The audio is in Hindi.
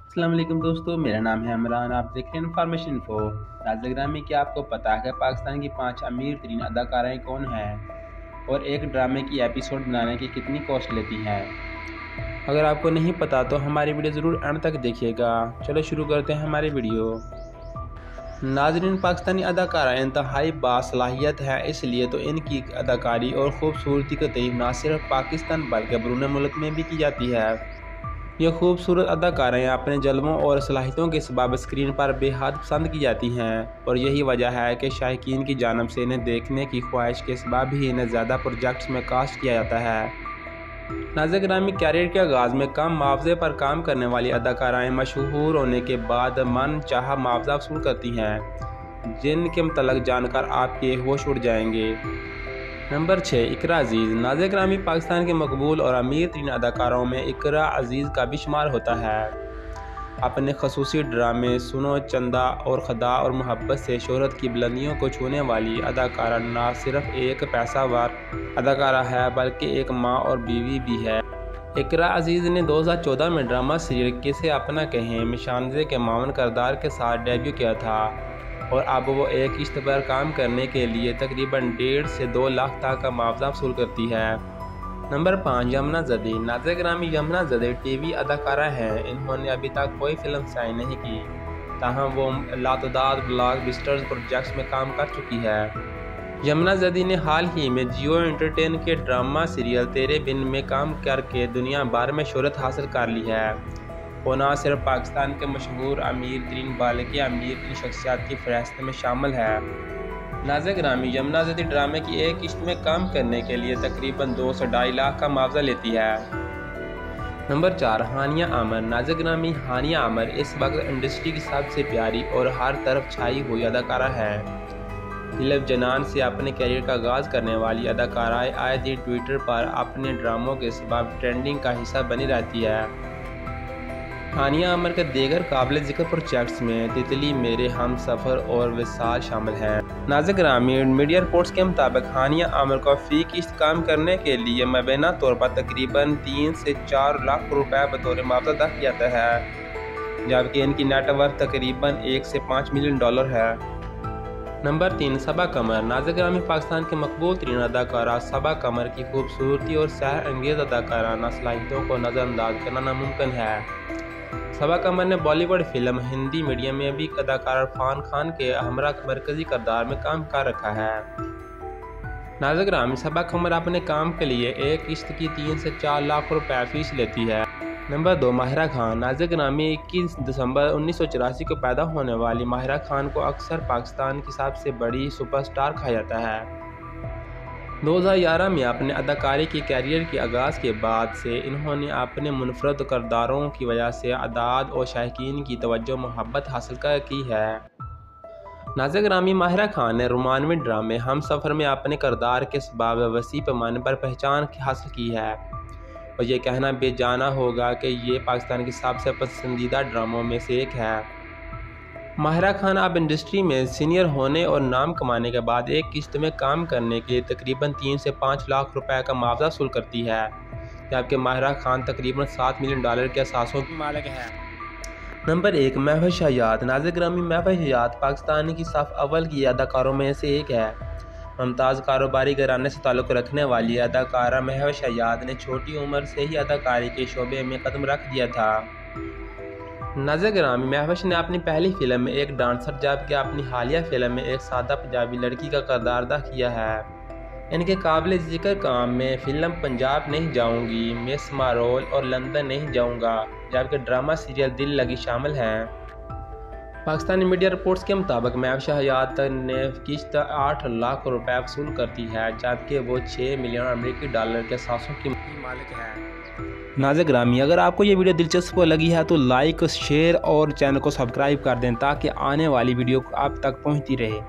अस्सलाम वालेकुम दोस्तों, मेरा नाम है इमरान। आप देख रहे हैं इन्फॉर्मेशन इन्फो। नाज़रीन में क्या आपको पता है कि पाकिस्तान की 5 अमीर तरीन अदाकाराएँ कौन हैं और एक ड्रामे की एपिसोड बनाने की कितनी कॉस्ट लेती हैं? अगर आपको नहीं पता तो हमारी वीडियो ज़रूर एंड तक देखिएगा। चलो शुरू करते हैं हमारी वीडियो। नाज़रीन, पाकिस्तानी अदाकारा इंतहाई बासलाहियत है, इसलिए तो इनकी अदाकारी और ख़ूबसूरती की तारीफ़ न सिर्फ पाकिस्तान बल्कि बैरून मुल्क में भी की जाती है। ये खूबसूरत अदाकाराएँ अपने जलवों और सलाहियतों के सबब स्क्रीन पर बेहद पसंद की जाती हैं और यही वजह है कि शायकीन की जानिब से इन्हें देखने की ख्वाहिश के सबब ही इन्हें ज़्यादा प्रोजेक्ट्स में कास्ट किया जाता है। नाज़रीन, कैरियर के आगाज़ में कम मुआवजे पर काम करने वाली अदाकाराएँ मशहूर होने के बाद मनचाहा मुआवजा वसूल करती हैं, जिनके मतलब जानकर आपके होश उड़ जाएंगे। नंबर 6, इकरा अजीज़। नाज़रीन, पाकिस्तान के मकबूल और अमीर तरीन अदाकारों में इकरा अजीज़ का भी शुमार होता है। अपने खसूसी ड्रामे सुनो, चंदा और खदा और मोहब्बत से शोहरत की बुलंदियों को छूने वाली अदाकारा न सिर्फ एक पैसावार अदाकारा है बल्कि एक माँ और बीवी भी है। इकरा अजीज़ ने 2014 में ड्रामा सीरियल किसे अपना कहें में शानज़े के मावन किरदार के साथ डेब्यू किया था और अब वो एक किश्त पर काम करने के लिए तकरीबन 1.5 से 2 लाख तक का मुआवजा वसूल करती है। नंबर 5, यमुना ज़दी। नाज़रीन, यमुना ज़दी टीवी अदाकारा हैं। इन्होंने अभी तक कोई फिल्म साइन नहीं की, ताहम वो लातदाद ब्लॉकबस्टर प्रोजेक्ट्स में काम कर चुकी है। यमुना ज़दी ने हाल ही में जियो एंटरटेन के ड्रामा सीरियल तेरे बिन में काम करके दुनिया भर में शोहरत हासिल कर ली है। वो न सिर्फ पाकिस्तान के मशहूर अमीर तरीन बल्कि अमीर तरीन शख्सियात की फहरिस्त में शामिल है। नाज़रीन, यमुना ज़दी ड्रामे की एक किश्त में काम करने के लिए तकरीबन 2 से 2.5 लाख का मुआवजा लेती है। नंबर 4, हानिया आमर। नाज़रीन, हानिया आमर इस वक्त इंडस्ट्री की सबसे प्यारी और हर तरफ छाई हुई अदाकारा है। फिल्म जनान से अपने कैरियर का आगाज़ करने वाली अदाकारा आए दिन ट्विटर पर अपने ड्रामों के सबब ट्रेंडिंग का हिस्सा बनी रहती है। हानिया आमर के दीगर काबिल ज़िक्र प्रोजेक्ट्स में तितली, मेरे हम सफ़र और विसाल शामिल हैं। नाज़रीन, मीडिया रिपोर्ट्स के मुताबिक हानिया आमर को फ़ी किश्त काम करने के लिए मबैना तौर पर तकरीबन 3 से 4 लाख रुपए बतौर मुआवजा अदा किया जाता है, जबकि इनकी नेटवर्थ तकरीबन 1 से 5 मिलियन डॉलर है। नंबर 3, सबा कमर। नाज़रीन, पाकिस्तान के मकबूल तरीन अदाकारा सबा कमर की खूबसूरती और सहर अंगेज़ अदाकाराना सलाहियतों को नज़रअंदाज करना नामुमकिन है। सबा कमर ने बॉलीवुड फिल्म हिंदी मीडियम में भी अदाकार इरफान खान के हमरा मरकजी किरदार में काम कर रखा है। नाज़रीन, सबा कमर अपने काम के लिए एक किश्त की 3 से 4 लाख रुपए फीस लेती है। नंबर 2, माहिरा खान। नाज़रीन, 21 दिसंबर 1984 को पैदा होने वाली माहिरा खान को अक्सर पाकिस्तान की सबसे बड़ी सुपरस्टार कहा जाता है। 2011 में अपने अदाकारी के कैरियर के आगाज़ के बाद से इन्होंने अपने मुनफरद किरदारों की वजह से अदाद और शायकीन की तवज्जो मोहब्बत हासिल की है। नाज़रीन, माहिरा खान ने रोमानवी ड्रामे हम सफ़र में अपने किरदार के सबब वसी पैमाने पर पहचान हासिल की है और ये कहना बेजाना होगा कि ये पाकिस्तान की सबसे पसंदीदा ड्रामों में से एक है। माहिरा खान अब इंडस्ट्री में सीनियर होने और नाम कमाने के बाद एक किश्त में काम करने के लिए तकरीबन 3 से 5 लाख रुपए का मुआवजा वसूल करती है, जबकि माहिरा खान तकरीबन 7 मिलियन डॉलर के असासों की मालिक है। नंबर 1, महफिज़ हयात। नाज़रीन, महफिज़ हयात पाकिस्तान की सफ़ अव्वल की अदाकारों में से एक है। मुमताज़ कारोबारी घराने से ताल्लुक़ रखने वाली अदाकारा महफिज़ हयात ने छोटी उम्र से ही अदाकारी के शोबे में कदम रख दिया था। नाज़रीन, महफिज़ ने अपनी पहली फिल्म में एक डांसर जबकि अपनी हालिया फिल्म में एक सादा पंजाबी लड़की का किरदार अदा किया है। इनके काबिल ज़िक्र काम में फिल्म पंजाब नहीं जाऊंगी, मिस मारोल और लंदन नहीं जाऊंगा, जबकि ड्रामा सीरियल दिल लगी शामिल हैं। पाकिस्तानी मीडिया रिपोर्ट्स के मुताबिक महफिज़ हयात ने किश्त 8 लाख रुपए वसूल करती है, जबकि वो 6 मिलियन अमेरिकी डॉलर के असासों की मालिक है। नाज़रीन, अगर आपको ये वीडियो दिलचस्प लगी है तो लाइक, शेयर और चैनल को सब्सक्राइब कर दें ताकि आने वाली वीडियो आप तक पहुंचती रहे।